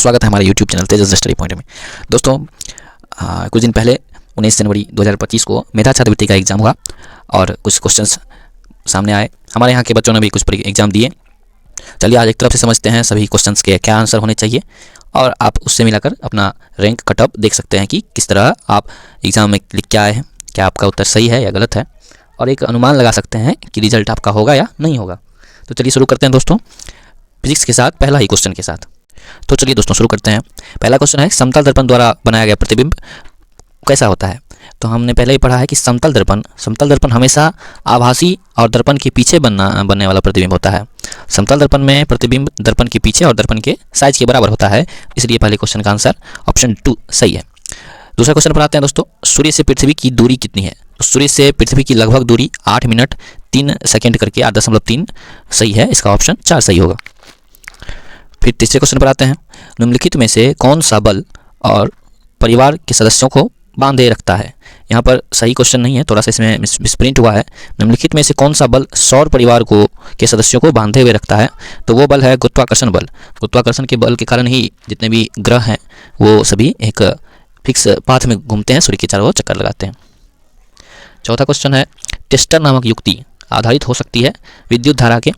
स्वागत है हमारे YouTube चैनल तेजस स्टडी पॉइंट में। दोस्तों कुछ दिन पहले 19 जनवरी 2025 को मेधा छात्रवृत्ति का एग्ज़ाम हुआ और कुछ क्वेश्चंस सामने आए। हमारे यहाँ के बच्चों ने भी कुछ एग्ज़ाम दिए। चलिए आज एक तरफ से समझते हैं सभी क्वेश्चंस के क्या आंसर होने चाहिए और आप उससे मिलाकर अपना रैंक कटअप देख सकते हैं कि किस तरह आप एग्ज़ाम में लिख के आए हैं, क्या आपका उत्तर सही है या गलत है, और एक अनुमान लगा सकते हैं कि रिजल्ट आपका होगा या नहीं होगा। तो चलिए शुरू करते हैं दोस्तों फिजिक्स के साथ, पहला ही क्वेश्चन के साथ। तो चलिए दोस्तों शुरू करते हैं। पहला क्वेश्चन है समतल दर्पण द्वारा बनाया गया प्रतिबिंब कैसा होता है। तो हमने पहले ही पढ़ा है कि समतल दर्पण हमेशा आभासी और दर्पण के पीछे बनने वाला प्रतिबिंब होता है। समतल दर्पण में प्रतिबिंब दर्पण के पीछे और दर्पण के साइज के बराबर होता है, इसलिए पहले क्वेश्चन का आंसर ऑप्शन 2 सही है। दूसरा क्वेश्चन पर आते हैं दोस्तों, सूर्य से पृथ्वी की दूरी कितनी है। तो सूर्य से पृथ्वी की लगभग दूरी 8 मिनट 3 सेकेंड करके 8.3 सही है, इसका ऑप्शन 4 सही होगा। फिर तीसरे क्वेश्चन पर आते हैं, निम्नलिखित में से कौन सा बल और परिवार के सदस्यों को बांधे रखता है। यहाँ पर सही क्वेश्चन नहीं है, थोड़ा सा इसमें मिसप्रिंट हुआ है। निम्नलिखित में से कौन सा बल सौर परिवार के सदस्यों को बांधे हुए रखता है। तो वो बल है गुरुत्वाकर्षण बल। गुरुत्वाकर्षण के बल के कारण ही जितने भी ग्रह हैं वो सभी एक फिक्स पाथ में घूमते हैं, सूर्य के चारों ओर चक्कर लगाते हैं। चौथा क्वेश्चन है, टेस्टर नामक युक्ति आधारित हो सकती है विद्युत धारा के।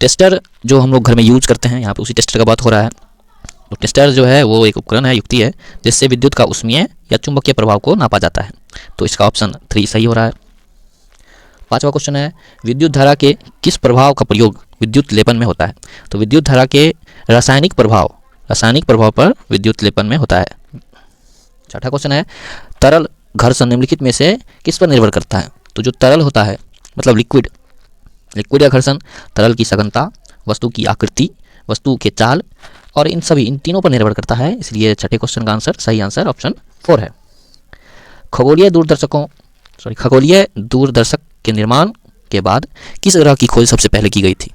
टेस्टर जो हम लोग घर में यूज करते हैं, यहाँ पे उसी टेस्टर का बात हो रहा है। तो टेस्टर जो है वो एक उपकरण है, युक्ति है, जिससे विद्युत का उष्मीय या चुंबकीय प्रभाव को नापा जाता है। तो इसका ऑप्शन 3 सही हो रहा है। पांचवा क्वेश्चन है, विद्युत धारा के किस प्रभाव का प्रयोग विद्युत लेपन में होता है। तो विद्युत धारा के रासायनिक प्रभाव पर विद्युत लेपन में होता है। छठा क्वेश्चन है, तरल घर्षण निम्नलिखित में से किस पर निर्भर करता है। तो जो तरल होता है मतलब लिक्विड या घर्षण, तरल की सघनता, वस्तु की आकृति, वस्तु के चाल और इन तीनों पर निर्भर करता है, इसलिए छठे क्वेश्चन का आंसर सही आंसर ऑप्शन 4 है। खगोलीय दूरदर्शक के निर्माण के बाद किस ग्रह की खोज सबसे पहले की गई थी।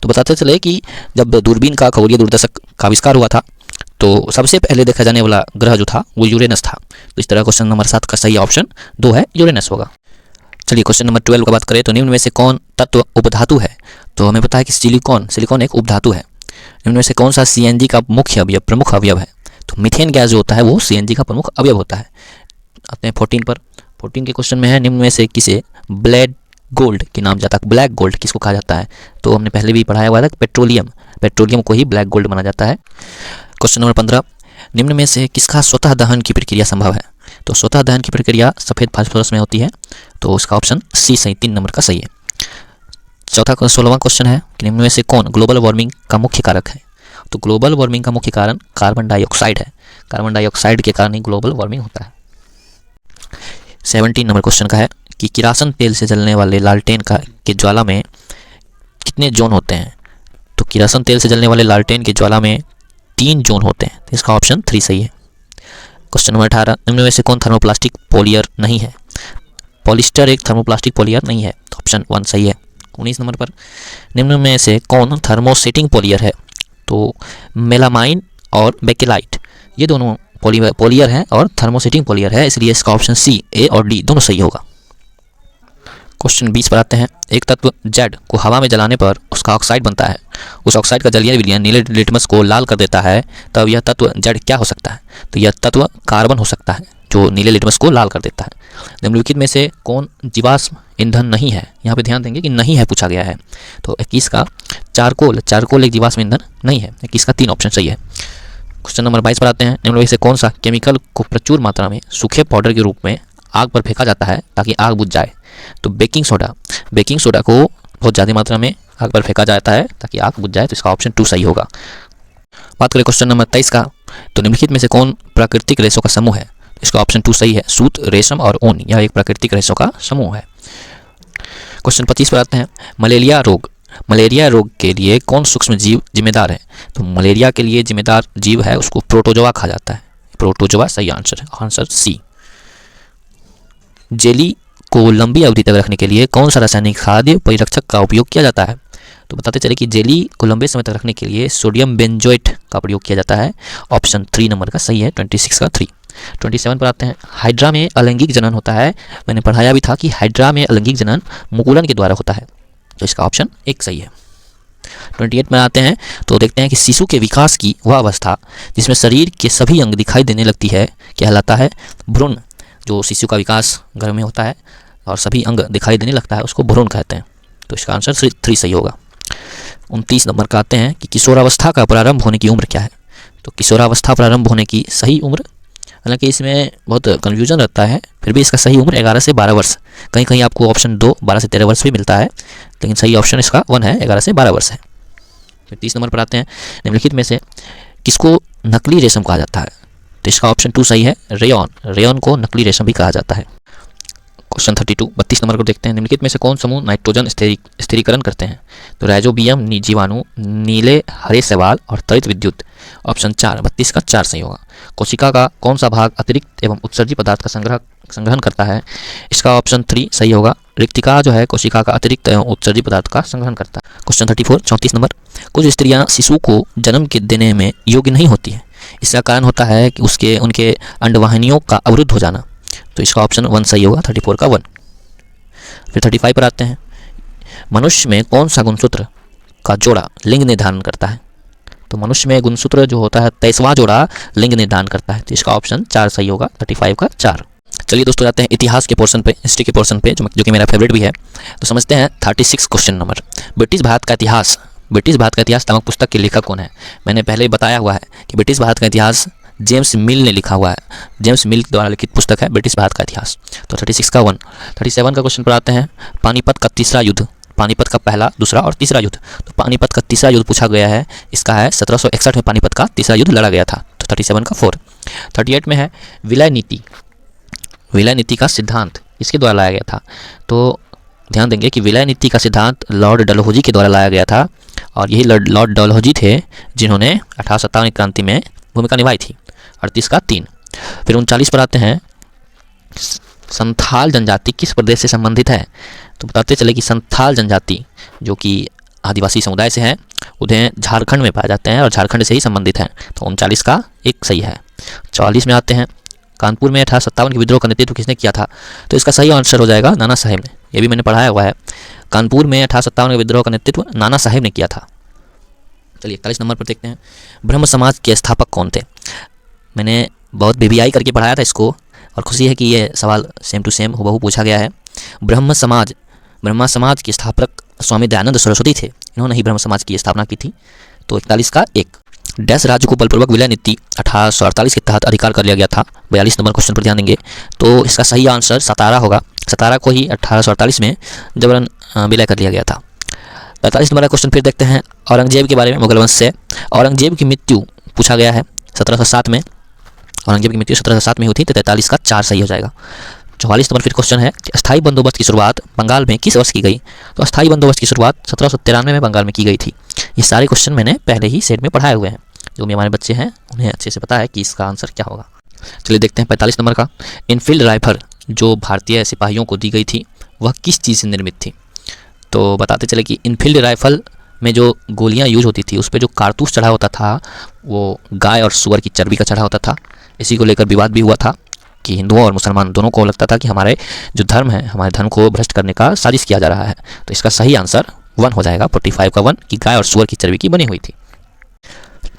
तो बताते चले कि जब दूरबीन का खगोलीय दूरदर्शक का आविष्कार हुआ था तो सबसे पहले देखा जाने वाला ग्रह जो था वो यूरेनस था। तो इस तरह क्वेश्चन नंबर 7 का सही ऑप्शन 2 है, यूरेनस होगा। चलिए क्वेश्चन नंबर 12 का बात करें तो निम्न में से कौन तत्व उपधातु है। तो हमें पता है कि सिलिकॉन एक उपधातु है। निम्न में से कौन सा CNG का प्रमुख अवयव है। तो मीथेन गैस जो होता है वो CNG का प्रमुख अवयव होता है। आते हैं 14 के क्वेश्चन में है, निम्न में से किसे ब्लैक गोल्ड के नाम जाता है। ब्लैक गोल्ड किसको कहा जाता है। तो हमने पहले भी पढ़ाया हुआ था कि पेट्रोलियम को ही ब्लैक गोल्ड माना जाता है। क्वेश्चन नंबर 15, निम्न में से किसका स्वतः दहन की प्रक्रिया संभव है। तो स्वतः दहन की प्रक्रिया सफ़ेद फास्फोरस में होती है, तो इसका ऑप्शन C सही 3 नंबर का सही है। 16वां क्वेश्चन है कि निम्न में से कौन ग्लोबल वार्मिंग का मुख्य कारक है। तो ग्लोबल वार्मिंग का मुख्य कारण कार्बन डाइऑक्साइड है। कार्बन डाइऑक्साइड के कारण ही ग्लोबल वार्मिंग होता है। 17 नंबर क्वेश्चन का है कि किरासन तेल से जलने वाले लालटेन के ज्वाला में कितने जोन होते हैं। तो किरासन तेल से जलने वाले लालटेन के ज्वाला में 3 जोन होते हैं, तो इसका ऑप्शन 3 सही है। क्वेश्चन नंबर 18, निम्न में से कौन थर्मोप्लास्टिक पॉलियर नहीं है। पॉलिस्टर एक थर्मोप्लास्टिक पॉलियर नहीं है, तो ऑप्शन 1 सही है। 19 नंबर पर, निम्न में से कौन थर्मोसेटिंग पॉलियर है। तो मेलामाइन और बेकेलाइट ये दोनों पॉलियर हैं और थर्मोसेटिंग पॉलियर है, इसलिए इसका ऑप्शन C, A और D दोनों सही होगा। क्वेश्चन 20 पर आते हैं, एक तत्व Z को हवा में जलाने पर उसका ऑक्साइड बनता है। उस ऑक्साइड का जलीय विलयन नीले लिटमस को लाल कर देता है, तब यह तत्व Z क्या हो सकता है। तो यह तत्व कार्बन हो सकता है जो नीले लिटमस को लाल कर देता है। निम्नलिखित में से कौन जीवाश्म ईंधन नहीं है। यहाँ पे ध्यान देंगे कि नहीं है पूछा गया है। तो 21 का चारकोल एक जीवाश्म ईंधन नहीं है, 21 का 3 ऑप्शन सही है। क्वेश्चन नंबर 22 पर आते हैं, निम्न में से कौन सा केमिकल को प्रचुर मात्रा में सूखे पाउडर के रूप में आग पर फेंका जाता है ताकि आग बुझ जाए। तो बेकिंग सोडा को बहुत ज़्यादा मात्रा में आग पर फेंका जाता है ताकि आग बुझ जाए, तो इसका ऑप्शन 2 सही होगा। बात करें क्वेश्चन नंबर 23 का, तो निम्नलिखित में से कौन प्राकृतिक रेशों का समूह है। इसका ऑप्शन 2 सही है, सूत, रेशम और ऊन यह एक प्राकृतिक रेशों का समूह है। क्वेश्चन 25 पर आते हैं, मलेरिया रोग के लिए कौन सूक्ष्म जीव जिम्मेदार है। तो मलेरिया के लिए जिम्मेदार जीव है उसको प्रोटोजोआ कहा जाता है। प्रोटोजोआ सही आंसर है, आंसर C। जेली को लंबी अवधि तक रखने के लिए कौन सा रासायनिक खाद्य परिरक्षक का उपयोग किया जाता है। तो बताते चले कि जेली को लंबे समय तक रखने के लिए सोडियम बेंजोएट का प्रयोग किया जाता है, ऑप्शन 3 नंबर का सही है, 26 का 3। 27 पर आते हैं, हाइड्रा में अलैंगिक जनन होता है। मैंने पढ़ाया भी था कि हाइड्रा में अलैंगिक जनन मुकुलन के द्वारा होता है, तो इसका ऑप्शन 1 सही है। 28 में आते हैं तो देखते हैं कि शिशु के विकास की वह अवस्था जिसमें शरीर के सभी अंग दिखाई देने लगती है कहलाता है भ्रूण। जो शिशु का विकास गर्भ में होता है और सभी अंग दिखाई देने लगता है उसको भ्रूण कहते हैं। तो इसका आंसर 3 सही होगा। 29 नंबर का आते हैं कि किशोरावस्था का प्रारंभ होने की उम्र क्या है। तो किशोरावस्था प्रारंभ होने की सही उम्र, हालांकि इसमें बहुत कन्फ्यूजन रहता है, फिर भी इसका सही उम्र 11 से 12 वर्ष। कहीं कहीं आपको ऑप्शन 2 12 से 13 वर्ष भी मिलता है, लेकिन सही ऑप्शन इसका 1 है, 11 से 12 वर्ष है। फिर 30 नंबर पर आते हैं, निम्नलिखित में से किसको नकली रेशम कहा जाता है। तो इसका ऑप्शन 2 सही है, रेयॉन। रेयॉन को नकली रेशम भी कहा जाता है। क्वेश्चन 32 नंबर को देखते हैं, निम्नलिखित में से कौन समूह नाइट्रोजन स्थिरीकरण करते हैं। तो राइजोबियम, जीवाणु, नीले हरे शैवाल और त्वरित विद्युत। ऑप्शन 4 32 का 4 सही होगा। कोशिका का कौन सा भाग अतिरिक्त एवं उत्सर्जी पदार्थ का संग्रहण करता है। इसका ऑप्शन 3 सही होगा। रिक्तिका जो है कोशिका का अतिरिक्त एवं उत्सर्जी पदार्थ का संग्रहण करता है। क्वेश्चन 34 नंबर, कुछ स्त्रियां शिशु को जन्म के देने में योग्य नहीं होती है। इसका कारण होता है कि उनके अंडवाहिनियों का अवरुद्ध हो जाना। तो इसका ऑप्शन 1 सही होगा, 34 का 1। फिर 35 पर आते हैं, मनुष्य में कौन सा गुणसूत्र का जोड़ा लिंग निर्धारण करता है। तो मनुष्य में गुणसूत्र जो होता है 23वां जोड़ा लिंग निर्धारण करता है। तो इसका ऑप्शन 4 सही होगा, 35 का 4। चलिए दोस्तों जाते हैं इतिहास के पोर्शन पे, हिस्ट्री के पोर्शन पे, जो कि मेरा फेवरेट भी है। तो समझते हैं 36 क्वेश्चन नंबर, ब्रिटिश भारत का इतिहास। ब्रिटिश भारत का इतिहास नामक पुस्तक के लेखक कौन है। मैंने पहले ही बताया हुआ है कि ब्रिटिश भारत का इतिहास जेम्स मिल ने लिखा हुआ है। जेम्स मिल द्वारा लिखित पुस्तक है ब्रिटिश भारत का इतिहास। तो 36 का 1। 37 का क्वेश्चन पर आते हैं, पानीपत का तीसरा युद्ध। पानीपत का पहला, दूसरा और तीसरा युद्ध। तो पानीपत का तीसरा युद्ध पूछा गया है, इसका है 1761 में पानीपत का तीसरा युद्ध लड़ा गया था। तो 37 का 4। 38 में है विलय नीति। विलय नीति का सिद्धांत इसके द्वारा लाया गया था। तो ध्यान देंगे कि विलय नीति का सिद्धांत लॉर्ड डलहौजी के द्वारा लाया गया था, और यही लॉर्ड डलहौजी थे जिन्होंने 1857 क्रांति में भूमिका निभाई थी। 38 का 3। फिर 39 पर आते हैं, संथाल जनजाति किस प्रदेश से संबंधित है। तो बताते चले कि संथाल जनजाति जो कि आदिवासी समुदाय से हैं, उन्हें झारखंड में पाए जाते हैं और झारखंड से ही संबंधित हैं। तो 39 का 1 सही है। 44 में आते हैं, कानपुर में 1857 के विद्रोह का नेतृत्व किसने किया था। तो इसका सही आंसर हो जाएगा नाना साहेब ने। ये भी मैंने पढ़ाया हुआ है, कानपुर में 1857 के विद्रोह का नेतृत्व नाना साहेब ने किया था। चलिए 41 नंबर पर देखते हैं, ब्रह्म समाज के स्थापक कौन थे। मैंने बहुत VVI करके पढ़ाया था इसको, और खुशी है कि ये सवाल सेम टू सेम हुबहू पूछा गया है। ब्रह्म समाज के स्थापक स्वामी दयानंद सरस्वती थे। इन्होंने ही ब्रह्म समाज की स्थापना की थी। तो 41 का 1। डैश राज्य को बलपूर्वक विलय नीति 1848 के तहत अधिकार कर लिया गया था। 42 नंबर क्वेश्चन पर ध्यान देंगे, तो इसका सही आंसर सतारा होगा। सतारा को ही 1848 में जबरन विलय कर लिया गया था। 45 नंबर का क्वेश्चन फिर देखते हैं, औरंगजेब के बारे में, मुगल वंश से। औरंगजेब की मृत्यु पूछा गया है 1707 में। औरंगजेब की मृत्यु 1707 में हुई थी। तो 43 का 4 सही हो जाएगा। 44 नंबर फिर क्वेश्चन है, अस्थायी बंदोबस्त की शुरुआत बंगाल में किस वर्ष की गई। तो अस्थायी बंदोबस्त की शुरुआत 1793 में बंगाल में की गई थी। ये सारे क्वेश्चन मैंने पहले ही सेट में पढ़ाए हुए हैं, जो भी हमारे बच्चे हैं उन्हें अच्छे से पता है कि इसका आंसर क्या होगा। चलिए देखते हैं 45 नंबर का, इनफील्ड राइफल जो भारतीय सिपाहियों को दी गई थी वह किस चीज़ से निर्मित थी। तो बताते चले कि इनफील्ड राइफल में जो गोलियां यूज होती थी उस पर जो कारतूस चढ़ा होता था वो गाय और सुअर की चर्बी का चढ़ा होता था। इसी को लेकर विवाद भी हुआ था कि हिंदुओं और मुसलमान दोनों को लगता था कि हमारे जो धर्म है, हमारे धर्म को भ्रष्ट करने का साजिश किया जा रहा है। तो इसका सही आंसर 1 हो जाएगा, 45 का 1, कि गाय और सुअर की चर्बी की बनी हुई थी।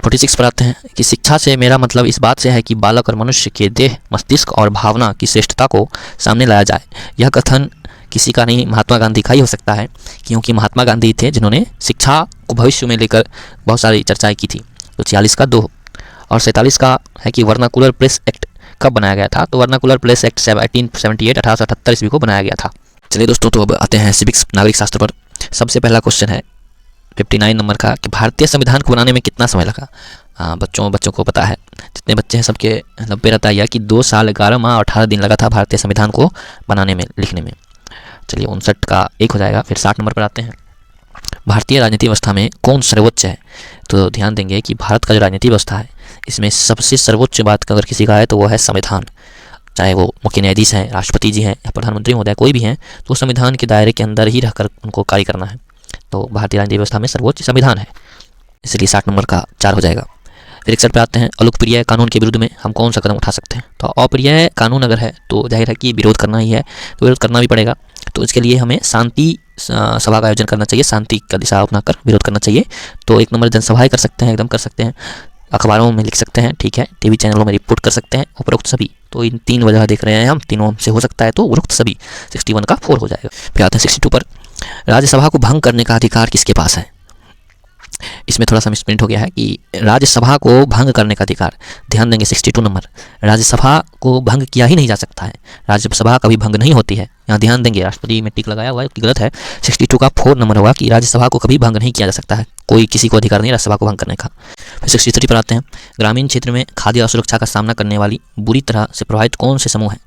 46 पर आते हैं कि शिक्षा से मेरा मतलब इस बात से है कि बालक और मनुष्य के देह, मस्तिष्क और भावना की श्रेष्ठता को सामने लाया जाए। यह कथन किसी का नहीं, महात्मा गांधी का ही हो सकता है, क्योंकि महात्मा गांधी थे जिन्होंने शिक्षा को भविष्य में लेकर बहुत सारी चर्चाएं की थी। तो 46 का 2। और 47 का है कि वर्नाकुलर प्रेस एक्ट कब बनाया गया था। तो वर्नाकुलर प्रेस एक्ट 1878 ईस्वी को बनाया गया था। चलिए दोस्तों, तो अब आते हैं सिविक्स, नागरिक शास्त्र पर। सबसे पहला क्वेश्चन है 59 नंबर का, कि भारतीय संविधान को बनाने में कितना समय लगा। बच्चों को पता है, जितने बच्चे हैं सबके 90 रहता है कि 2 साल 11 माह और 18 दिन लगा था भारतीय संविधान को बनाने में, लिखने में। चलिए 59 का 1 हो जाएगा। फिर 60 नंबर पर आते हैं, भारतीय राजनीति व्यवस्था में कौन सर्वोच्च है। तो ध्यान देंगे कि भारत का जो राजनीति व्यवस्था है इसमें सबसे सर्वोच्च बात अगर किसी का है तो वो है संविधान। चाहे वो मुख्य न्यायाधीश हैं, राष्ट्रपति जी हैं या प्रधानमंत्री महोदय कोई भी हैं, तो संविधान के दायरे के अंदर ही रहकर उनको कार्य करना है। तो भारतीय राजनीति व्यवस्था में सर्वोच्च संविधान है, इसलिए 60 नंबर का 4 हो जाएगा। फिर 61 पे आते हैं, अलोकप्रिय कानून के विरुद्ध में हम कौन सा कदम उठा सकते हैं। तो अप्रिय कानून अगर है तो जाहिर है कि विरोध करना ही है, तो विरोध करना भी पड़ेगा। तो इसके लिए हमें शांति सभा का आयोजन करना चाहिए, शांति का दिशा अपनाकर विरोध करना चाहिए। तो 1 नंबर जनसभाएं कर सकते हैं, एकदम कर सकते हैं, अखबारों में लिख सकते हैं, ठीक है, टीवी चैनलों में रिपोर्ट कर सकते हैं, उपरोक्त सभी। तो इन 3 वजह देख रहे हैं हम, तीनों से हो सकता है, तो उपरोक्त सभी 61 का 4 हो जाएगा। फिर आते हैं 62 पर, राज्यसभा को भंग करने का अधिकार किसके पास है। इसमें थोड़ा सा मिसप्रिंट हो गया है कि राज्यसभा को भंग करने का अधिकार, ध्यान देंगे 62 नंबर, राज्यसभा को भंग किया ही नहीं जा सकता है, राज्यसभा कभी भंग नहीं होती है, यहाँ ध्यान देंगे, राष्ट्रपति में टिक लगाया हुआ है, गलत है। 62 का 4 नंबर होगा कि राज्यसभा को कभी भंग नहीं किया जा सकता है, कोई किसी को अधिकार नहीं राज्यसभा को भंग करने का। फिर 63 पर आते हैं, ग्रामीण क्षेत्र में खाद्य असुरक्षा का सामना करने वाली बुरी तरह से प्रभावित कौन से समूह हैं।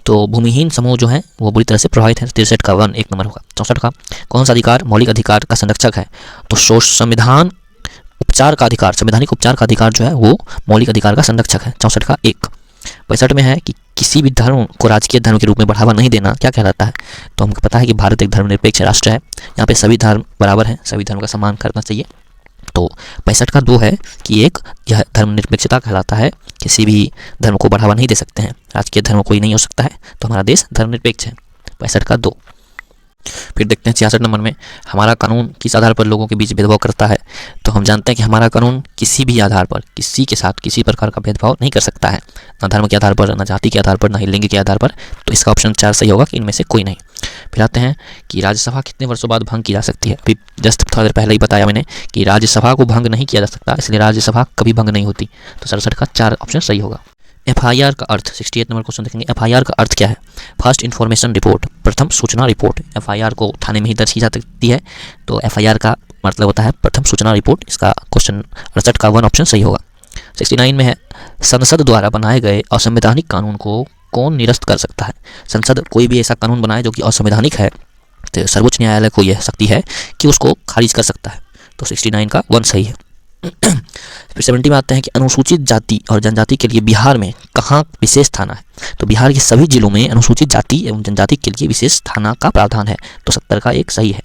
तो भूमिहीन समूह जो हैं वो बुरी तरह से प्रभावित है, 63 का 1 1 नंबर होगा। 64 का, कौन सा अधिकार मौलिक अधिकार का संरक्षक है। तो संविधान उपचार का अधिकार, संवैधानिक उपचार का अधिकार जो है वो मौलिक अधिकार का संरक्षक है, 64 का 1। 65 में है कि किसी भी धर्म को राजकीय धर्म के रूप में बढ़ावा नहीं देना क्या कहलाता है। तो हमको पता है कि भारत एक धर्मनिरपेक्ष राष्ट्र है, यहाँ पे सभी धर्म बराबर हैं, सभी धर्म का सम्मान करना चाहिए। तो 65 का 2 है कि एक यह धर्मनिरपेक्षता कहलाता है, किसी भी धर्म को बढ़ावा नहीं दे सकते हैं, राजकीय धर्म कोई नहीं हो सकता है, तो हमारा देश धर्मनिरपेक्ष है, 65 का 2। फिर देखते हैं 66 नंबर में, हमारा कानून किस आधार पर लोगों के बीच भेदभाव करता है। तो हम जानते हैं कि हमारा कानून किसी भी आधार पर किसी के साथ किसी प्रकार का भेदभाव नहीं कर सकता है, ना धर्म के आधार पर, ना जाति के आधार पर, ना ही लिंग के आधार पर। तो इसका ऑप्शन 4 सही होगा कि इनमें से कोई नहीं। फिर आते हैं कि राज्यसभा कितने वर्षों बाद भंग की जा सकती है। अभी जस्ट थोड़ा देर पहले ही बताया मैंने कि राज्यसभा को भंग नहीं किया जा सकता, इसलिए राज्यसभा कभी भंग नहीं होती। तो 67 का 4 ऑप्शन सही होगा। FIR का अर्थ, 68 नंबर क्वेश्चन देखेंगे, FIR का अर्थ क्या है। फर्स्ट इन्फॉर्मेशन रिपोर्ट, प्रथम सूचना रिपोर्ट। FIR को थाने में ही दर्ज की जा सकती है, तो FIR का मतलब होता है प्रथम सूचना रिपोर्ट। इसका क्वेश्चन 68 का 1 ऑप्शन सही होगा। 69 में है, संसद द्वारा बनाए गए असंवैधानिक कानून को कौन निरस्त कर सकता है। संसद कोई भी ऐसा कानून बनाए जो कि असंवैधानिक है, तो सर्वोच्च न्यायालय को यह शक्ति है कि उसको खारिज कर सकता है। तो 69 का 1 सही है। फिर 70 में आते हैं कि अनुसूचित जाति और जनजाति के लिए बिहार में कहाँ विशेष थाना है। तो बिहार के सभी जिलों में अनुसूचित जाति एवं जनजाति के लिए विशेष थाना का प्रावधान है। तो 70 का 1 सही है।